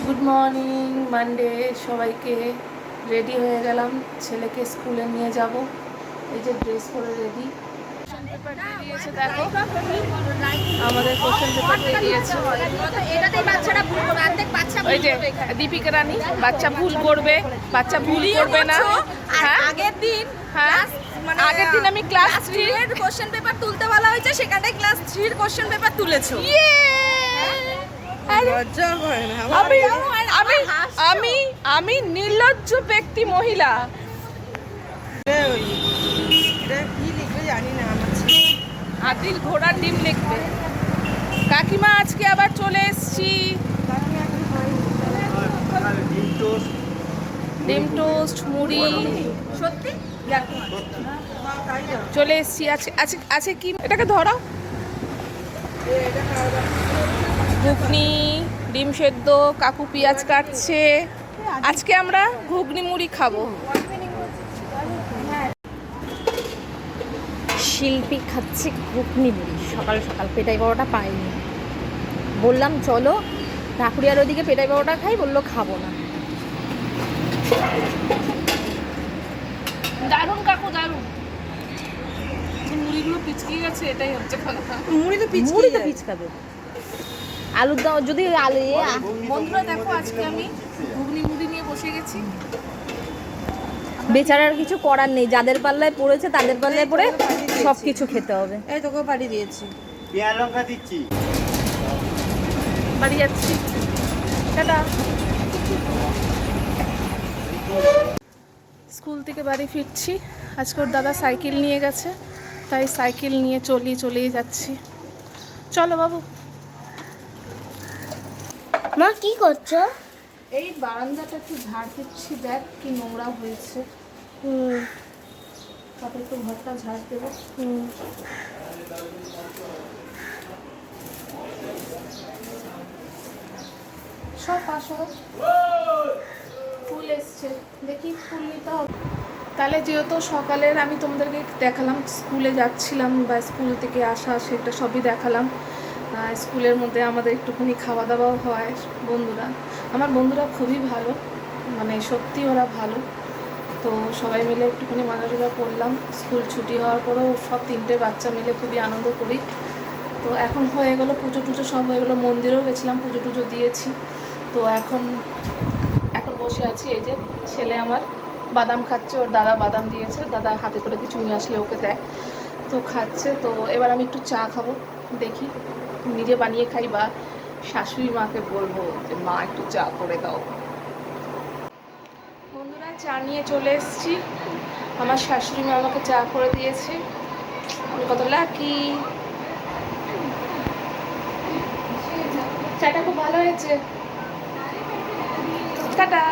Good morning Monday সবাইকে। Ready হয়ে গেলাম, ছেলেকে স্কুলে নিয়ে যাব। এই যে ড্রেস পরে রেডি। কোশ্চেন পেপার দিয়ে দিয়েছে, দেখো আমাদের কোশ্চেন পেপার দিয়ে দিয়েছে। ওই যে দীপিকা রানী, বাচ্চা ভুল করবে, বাচ্চা ভুল করবে না। হ্যাঁ আগের দিন হ্যাঁ আগের দিন আমি ক্লাস 3 এর কোশ্চেন পেপার তুলতে বলা হয়েছে, সেখানে ক্লাস 3 এর কোশ্চেন পেপার তুলেছো। আমি নির্লজ্জ ব্যক্তি মহিলা। আদিল ঘোড়ার ডিম লিখবে। কাকিমা আজকে আবার চলে এসছি। ডিম টোস্ট, মুড়ি, সত্যি চলে এসছি। আছে কি, এটাকে ধরাও। ঘুগনি, ডিম সেদ্ধ, কাকু পেঁয়াজ কাটছে। আজকে আমরা ঘুগনি মুড়ি খাবো। শিল্পী খাচ্ছে ঘুগনি মুড়ি সকাল সকাল। পেটাই পরোটা পাইনি, বললাম চলো ঢাকুরিয়ার ওদিকে পেটাই পরোটা খাই, বললো খাবো না। দারুণ কাকু, দারুণ। মুড়িগুলো পিচকে গেছে, এটাই হচ্ছে কথা। মুড়ি তো পিচকাবে। আলুর দাম যদি আলু। বন্ধুরা দেখো, আজকে আমি ঘুগনি মুড়ি নিয়ে বসে গেছি। বেচারার কিছু করার নেই, যাদের পাল্লায় পড়েছে তাদের পাল্লায় পড়ে সব কিছু খেতে হবে। এই তোকে পাড়ি দিয়েছি, পেঁয়াজ লঙ্কা দিচ্ছি। বাড়ি যাচ্ছি, টাটা। স্কুল থেকে বাড়ি ফিরছি। আজকে ওর দাদা সাইকেল নিয়ে গেছে, তাই সাইকেল নিয়ে চলেই যাচ্ছি। চলো বাবু। মা কি করছো? এই বারান্দাটা একটু ঝাড় দিচ্ছি, দেখ কি নোংরা হয়েছে। তারপরে একটু ঘরটা ঝাড় দেবো। সব পাশো ফুল এসছে, দেখি ফুল নিতে হবে। তাহলে যেহেতু সকালের আমি তোমাদেরকে দেখালাম স্কুলে যাচ্ছিলাম বা স্কুল থেকে আসা, সেটা সবই দেখালাম। স্কুলের মধ্যে আমাদের একটুখানি খাওয়া দাওয়াও হয়। আমার বন্ধুরা খুবই ভালো, মানে সত্যি ওরা ভালো। তো সবাই মিলে একটুখানি মজা করলাম। স্কুল ছুটি হওয়ার পরেও সব 3টে বাচ্চা মিলে খুবই আনন্দ করি। তো এখন হয়ে গেলো পুজো টুজো সব হয়ে গেলো, মন্দিরেও গেছিলাম, পুজো টুজো দিয়েছি। তো এখন বসে আছি। এই যে ছেলে আমার বাদাম খাচ্ছে, ওর দাদা বাদাম দিয়েছে, দাদা হাতে করে কিছু নিয়ে আসলে ওকে দেয়, তো খাচ্ছে। তো এবার আমি একটু চা খাবো, দেখি নিজে বানিয়ে খাই বা শাশুড়ি মাকে বলবো যে মা একটু চা করে দাও। বন্ধুরা চা নিয়ে চলে এসেছি। আমার শাশুড়ি মা আমাকে চা করে দিয়েছে, আমি কত লাকি। চাটা খুব ভালো হয়েছে। টাটা।